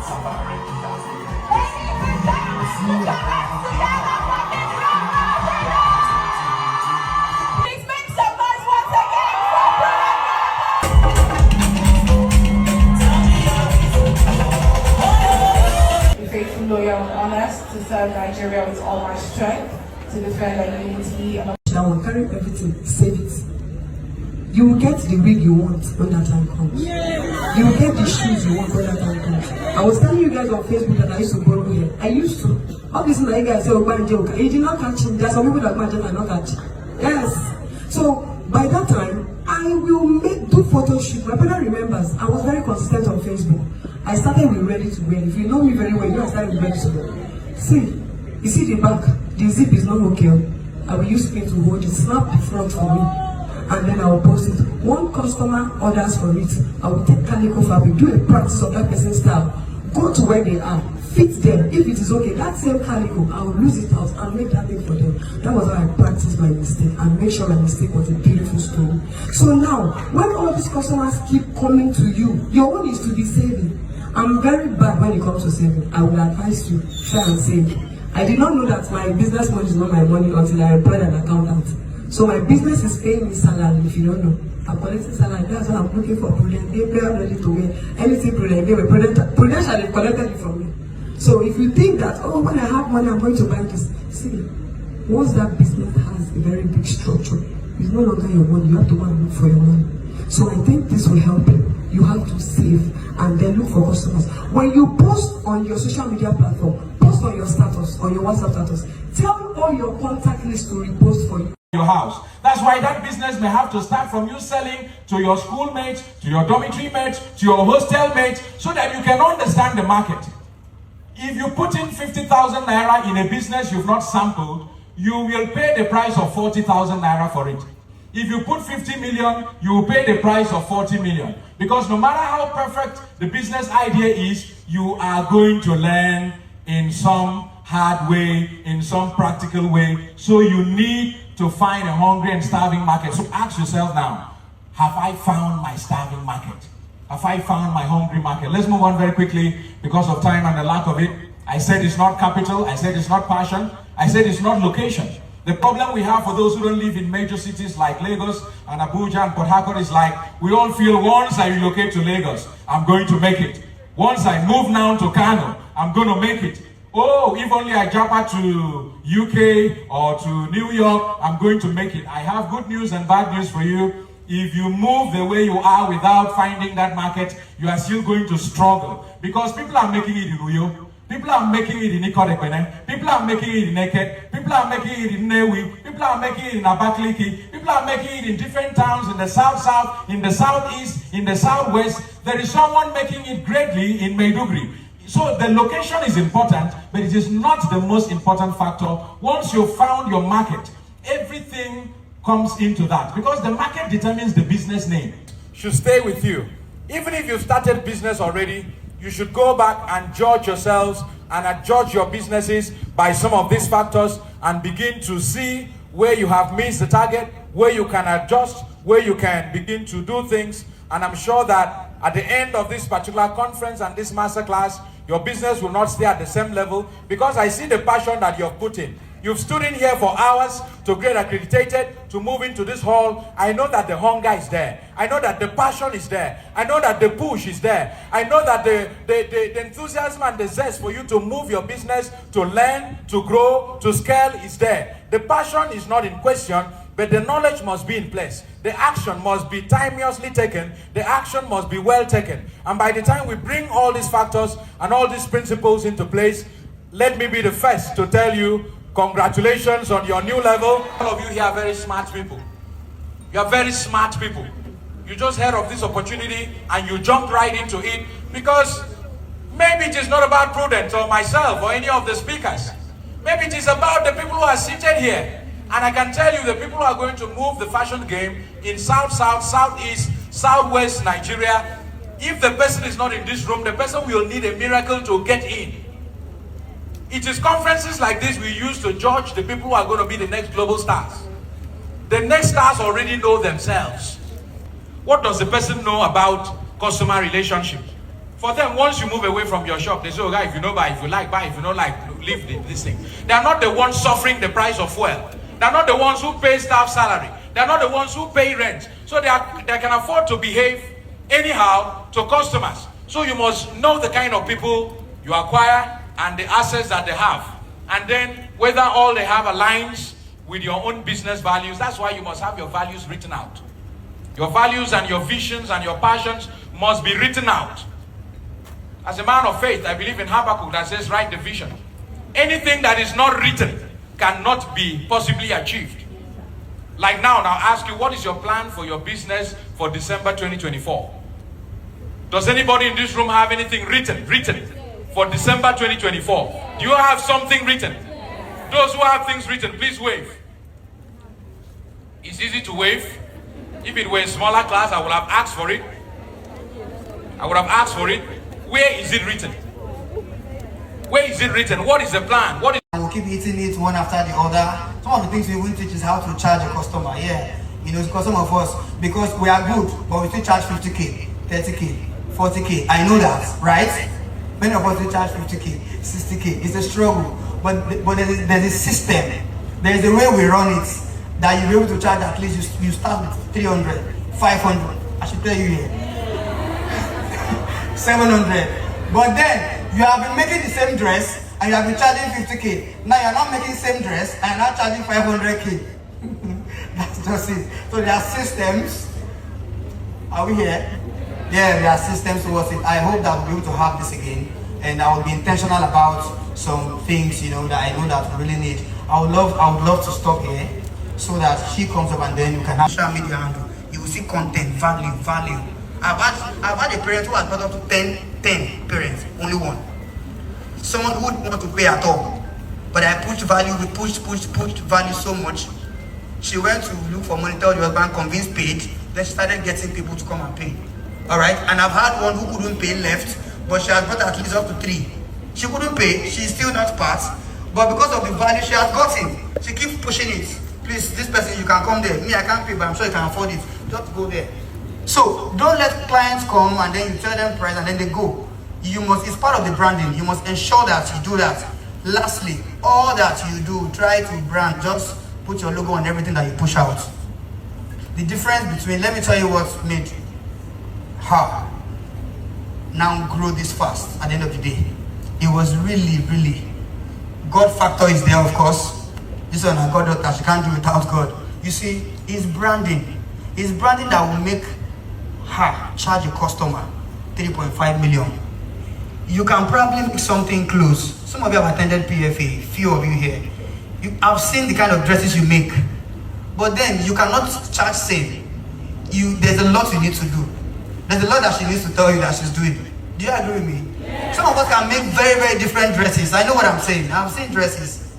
Please make some noise once again for Prudent. Be faithful, loyal, and honest to serve Nigeria with all my strength, to defend our unity and I will carry everything, save it. You will get the wig you want when that time comes. Yeah. You will get the shoes you want when that time comes. I was telling you guys on Facebook that I used to borrow here. I used to. Obviously, now you guys say, oh, man, joke. You did not catch him. There are some people that imagine I not catch him. Yes. So, by that time, I will do photo shoot. My brother remembers, I was very consistent on Facebook. I started with ready to wear. If you know me very well, you know I started with ready to wear. See, you see the back, the zip is not okay. I will use pin to hold it, snap the front for me, and then I will post it. One customer orders for it, I will take calico fabric, do a practice of that person's style, go to where they are, fit them. If it is okay, that same calico, I will lose it out and make that thing for them. That was how I practiced my mistake and make sure my mistake was a beautiful story. So now, when all these customers keep coming to you, your own is to be saving. I'm very bad when it comes to saving. I will advise you, try and save. I did not know that my business money is not my money until I employed an accountant. So my business is paying me salary, if you don't know. I'm collecting salary, that's why I'm looking for Prudent Gabriel ready to wear. Anything Prudent Gabriel, Prudent shall have collected it from me. So if you think that, oh, when I have money, I'm going to buy this. See, once that business has a very big structure, it's no longer your money, you have to go and look for your money. So I think this will help you. You have to save and then look for customers. When you post on your social media platform, post on your status, on your WhatsApp status, tell all your contact list to repost for you. Your house. That's why that business may have to start from you selling to your schoolmates, to your dormitory mates, to your hostel mates, so that you can understand the market. If you put in 50,000 naira in a business you've not sampled, you will pay the price of 40,000 naira for it. If you put 50 million, you will pay the price of 40 million. Because no matter how perfect the business idea is, you are going to learn in some hard way, in some practical way. So you need to find a hungry and starving market. So ask yourself now, have I found my starving market? Have I found my hungry market? Let's move on very quickly because of time and the lack of it. I said it's not capital. I said it's not passion. I said it's not location. The problem we have for those who don't live in major cities like Lagos and Abuja and Port Harcourt is like, we all feel once I relocate to Lagos, I'm going to make it. Once I move now to Kano, I'm going to make it. Oh, if only I jump out to UK or to New York, I'm going to make it. I have good news and bad news for you. If you move the way you are without finding that market, you are still going to struggle. Because people are making it in Uyo. People are making it in Ikodekwene. People are making it in Naked. People are making it in Newi. People are making it in Abakaliki. People are making it in different towns in the south, in the southeast, in the southwest. There is someone making it greatly in Maiduguri. So the location is important, but it is not the most important factor. Once you've found your market, everything comes into that. Because the market determines the business name. Should stay with you. Even if you've started business already, you should go back and judge yourselves and adjudge your businesses by some of these factors and begin to see where you have missed the target, where you can adjust, where you can begin to do things. And I'm sure that at the end of this particular conference and this masterclass, your business will not stay at the same level because I see the passion that you've put in. You've stood in here for hours to get accredited, to move into this hall. I know that the hunger is there. I know that the passion is there. I know that the push is there. I know that the enthusiasm and the zest for you to move your business, to learn, to grow, to scale is there. The passion is not in question, but the knowledge must be in place. The action must be timeously taken. The action must be well taken. And by the time we bring all these factors and all these principles into place, let me be the first to tell you, congratulations on your new level. All of you here are very smart people. You are very smart people. You just heard of this opportunity and you jumped right into it because maybe it is not about Prudent or myself or any of the speakers. Maybe it is about the people who are seated here. And I can tell you the people who are going to move the fashion game in South, Southeast, Southwest Nigeria. If the person is not in this room, the person will need a miracle to get in. It is conferences like this we use to judge the people who are going to be the next global stars. The next stars already know themselves. What does the person know about customer relationship? For them, once you move away from your shop, they say, oh, guy, if you know buy, if you like, buy, if you don't like, leave this thing. They are not the ones suffering the price of fuel. They are not the ones who pay staff salary. They are not the ones who pay rent. So they can afford to behave anyhow to customers. So you must know the kind of people you acquire and the assets that they have. And then whether all they have aligns with your own business values. That's why you must have your values written out. Your values and your visions and your passions must be written out. As a man of faith, I believe in Habakkuk that says, write the vision. Anything that is not written cannot be possibly achieved. Like now ask you, what is your plan for your business for December 2024? Does anybody in this room have anything written for December 2024? Do you have something written? Those who have things written, please wave. It's easy to wave. If it were a smaller class, I would have asked for it. Where is it written? Where is it written? What is the plan? What is... We'll keep eating it one after the other. Some of the things we will teach is how to charge a customer. Yeah, you know, because some of us, because we are good, but we still charge 50K, 30K, 40K. I know that, right? Many of us still charge 50K, 60K. It's a struggle, but there's a system. There's a way we run it that you'll be able to charge at least. You start with 300, 500. I should tell you here, 700. But then you have been making the same dress and you have been charging 50K. Now you're not making the same dress and you're not charging 500K. That's just it. So there are systems. Are we here? Yeah, there are systems towards it. I hope that we'll be able to have this again, and I will be intentional about some things, you know, that I know that we really need. I would love to stop here so that she comes up and then you can have social media handle. You will see content, value. I've had a parent who has brought up to 10 parents, only one. Someone who would want to pay at all. But I pushed value, we pushed value so much. She went to look for money, tell the husband, convince paid. Then she started getting people to come and pay. Alright, and I've had one who couldn't pay left, but she has brought at least up to 3. She couldn't pay, she's still not part, but because of the value she has gotten, she keeps pushing it. Please, this person, you can come there. Me, I can't pay, but I'm sure you can afford it. Just go there. So don't let clients come and then you tell them price and then they go. You must, it's part of the branding. You must ensure that you do that. Lastly, all that you do, try to brand. Just put your logo on everything that you push out. The difference between, let me tell you what made her now grow this fast at the end of the day. It was really, God factor is there, of course. This one, I got daughter, she can't do without God. You see, it's branding. It's branding that will make her charge a customer 3.5 million. You can probably make something close. Some of you have attended PFA, few of you here. I've seen the kind of dresses you make. But then you cannot charge same. There's a lot you need to do. There's a lot that she needs to tell you that she's doing. Do you agree with me? Yeah. Some of us can make very different dresses. I know what I'm saying. I've seen dresses.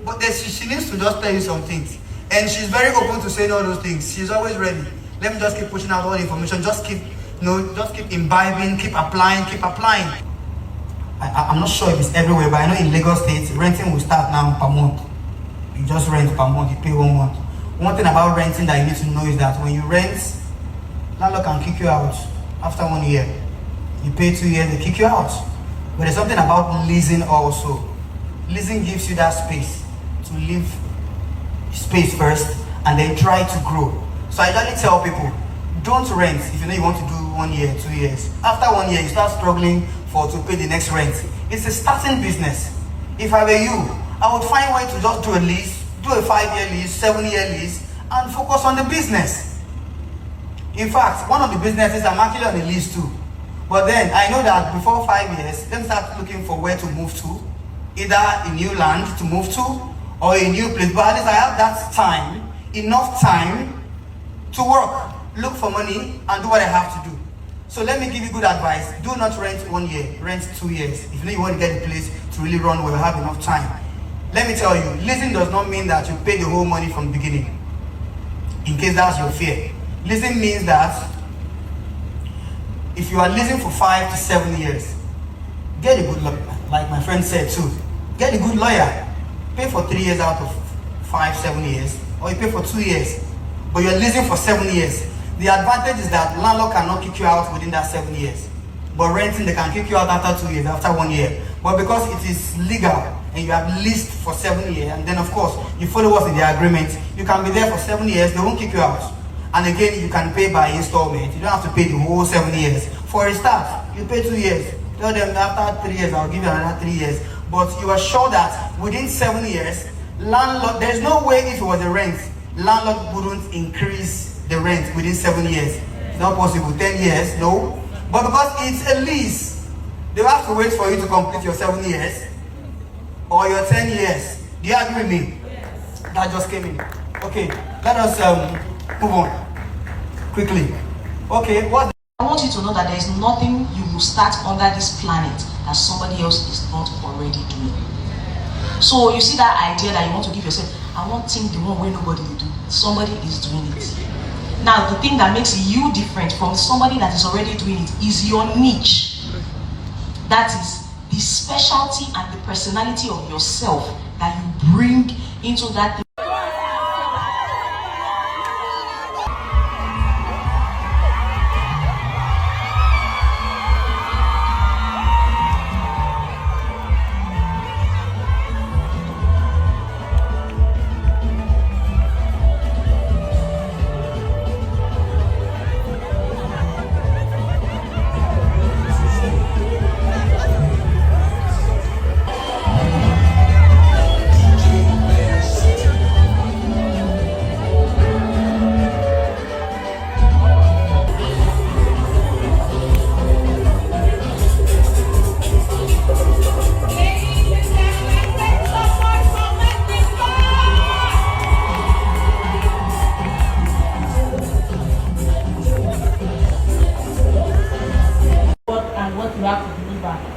But she needs to just tell you some things. And she's very open to saying all those things. She's always ready. Let me just keep pushing out all the information. Just keep imbibing, keep applying. I'm not sure if it's everywhere, but I know in Lagos State, renting will start now per month. You just rent per month, you pay 1 month. One thing about renting that you need to know is that when you rent, landlord can kick you out after 1 year. You pay 2 years, they kick you out. But there's something about leasing also. Leasing gives you that space to live space first and then try to grow. So I usually tell people, don't rent if you know you want to do 1 year, 2 years. After 1 year, you start struggling to pay the next rent. It's a starting business. If I were you, I would find a way to just do a lease, do a 5-year lease, 7-year lease, and focus on the business. In fact, one of the businesses I'm actually on a lease too. But then I know that before 5 years, then start looking for where to move to. Either a new land to move to or a new place. But at least I have that time, enough time to work, look for money and do what I have to do. So let me give you good advice. Do not rent 1 year, rent 2 years. If you know you want to get a place to really run well, have enough time. Let me tell you, leasing does not mean that you pay the whole money from the beginning. In case that's your fear. Leasing means that if you are leasing for 5 to 7 years, get a good lawyer, like my friend said too. Get a good lawyer. Pay for 3 years out of 5, 7 years, or you pay for 2 years, but you're leasing for 7 years. The advantage is that landlord cannot kick you out within that 7 years. But renting, they can kick you out after 2 years, after 1 year. But because it is legal and you have leased for 7 years, and then of course you follow what's in the agreement, you can be there for 7 years, they won't kick you out. And again, you can pay by installment. You don't have to pay the whole 7 years. For a start, you pay 2 years. Tell them after 3 years, I'll give you another 3 years. But you are sure that within 7 years, landlord, there's no way if it was a rent, landlord wouldn't increase the rent within 7 years. It's not possible. 10 years, no. But because it's a lease, they have to wait for you to complete your 7 years or your 10 years. Do you agree with me? Yes. That just came in. Okay, let us move on quickly. Okay, what? I want you to know that there is nothing you will start under this planet that somebody else is not already doing. So you see that idea that you want to give yourself, I want to think the one where nobody will do. Somebody is doing it. Now the thing that makes you different from somebody that is already doing it is your niche. That is the specialty and the personality of yourself that you bring into that thing.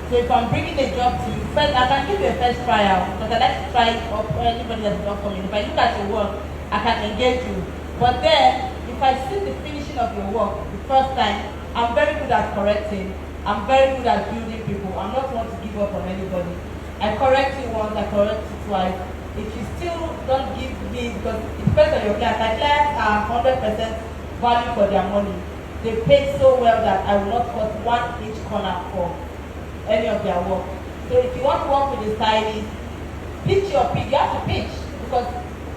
So if I'm bringing a job to you, first I can give you a first trial because I like to try it up for anybody that's not coming. If I look at your work, I can engage you. But then, if I see the finishing of your work the first time, I'm very good at correcting. I'm very good at building people. I'm not one to give up on anybody. I correct you once, I correct you twice. If you still don't give me, because it depends on your clients. My clients are 100% value for their money. They pay so well that I will not cut 1 inch corner for any of their work. So if you want to work with a stylist, pitch your pitch. You have to pitch because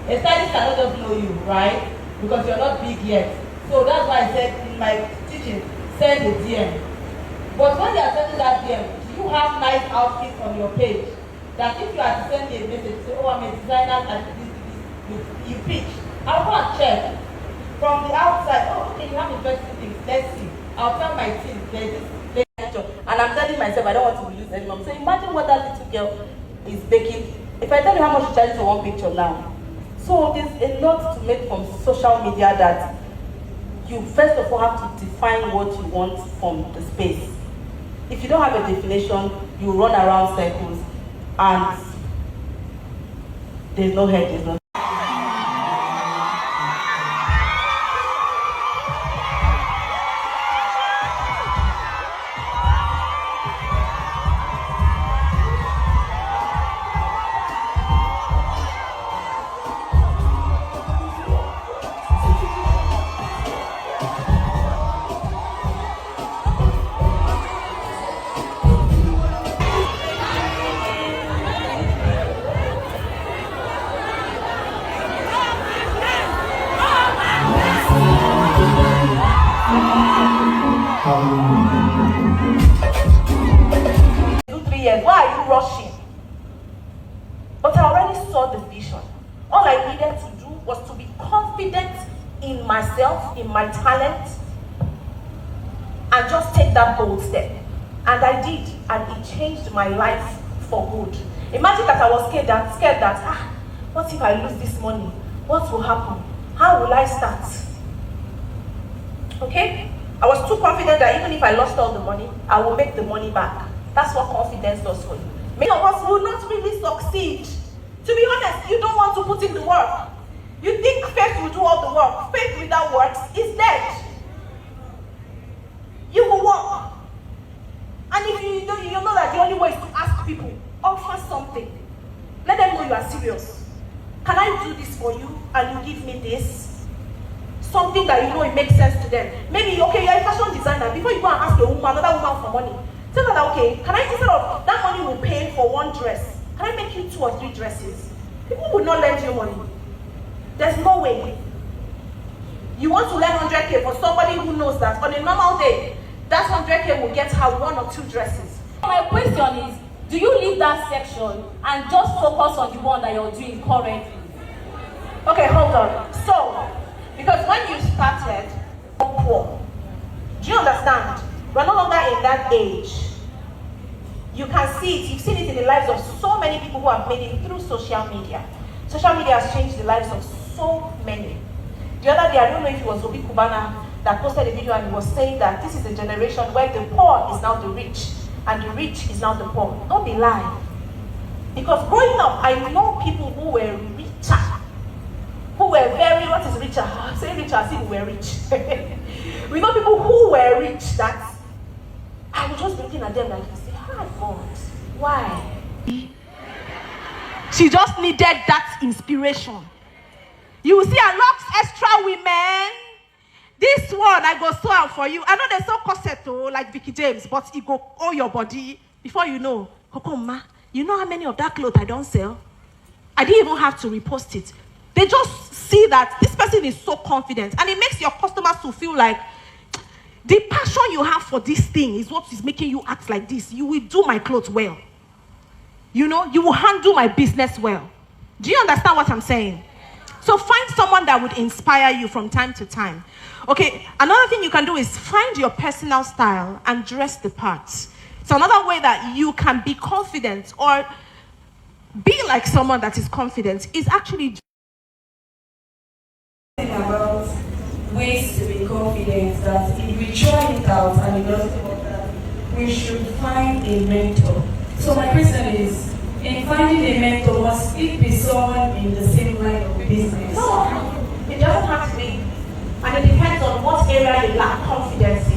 a stylist cannot just know you, right? Because you're not big yet. So that's why I said in my teaching, send a DM. But when they are sending that DM, do you have nice outfits on your page? That if you are to send me a message, say, oh, I'm a designer and this, you pitch. I'll go and check. From the outside, oh, okay, you have interesting things. Let's see. I'll tell my team, there's this. And I'm telling myself I don't want to lose anyone. So imagine what that little girl is baking. If I tell you how much she charges for one picture now. So there's a lot to make from social media that you first of all have to define what you want from the space. If you don't have a definition, you run around circles and there's no head, there's no Why are you rushing? But I already saw the vision. All I needed to do was to be confident in myself, in my talent, and just take that bold step. And I did, and it changed my life for good. Imagine that I was scared that what if I lose this money? What will happen? How will I start? Okay? I was too confident that even if I lost all the money, I will make the money back. That's what confidence does for you. Many of us will not really succeed. To be honest, you don't want to put in the work. You think faith will do all the work. Faith without works is dead. You will work. And if you know that the only way is to ask people, offer something. Let them know you are serious. Can I do this for you and you give me this? something that you know it makes sense to them. Maybe, okay, you're a fashion designer. Before you go and ask a woman, another woman for money, tell her that, okay, can I, instead of that money will pay for one dress, can I make you 2 or 3 dresses? People will not lend you money. There's no way. You want to lend 100K for somebody who knows that on a normal day, that 100K will get her 1 or 2 dresses. My question is, do you leave that section and just focus on the one that you're doing currently? Okay, hold on. So, because when you started, poor. Do you understand? We're no longer in that age. You can see it, you've seen it in the lives of so many people who have made it through social media. Social media has changed the lives of so many. The other day, I don't know if it was Obi Kubana that posted a video and he was saying that this is a generation where the poor is now the rich and the rich is now the poor. Don't be lying. Because growing up, I know people who were richer, who were very, what is richer? I'm saying richer as if we were rich. We know people who were rich that I would just be looking at them like this. God, why? She just needed that inspiration. You will see a lot extra women. This one I go sew out for you. I know they sew corset like Vicky James, but it go all your body before you know. Kokoma, you know how many of that clothes I don't sell? I didn't even have to repost it. They just see that this person is so confident, and it makes your customers to feel like the passion you have for this thing is what is making you act like this. You will do my clothes well. You know, you will handle my business well. Do you understand what I'm saying? So find someone that would inspire you from time to time. Okay, another thing you can do is find your personal style and dress the part. So another way that you can be confident or be like someone that is confident is actually about ways to be confident, that if we try it out and it doesn't work out, we should find a mentor. So my question is, in finding a mentor, must it be someone in the same line of business? No, it doesn't have to be. And it depends on what area you lack confidence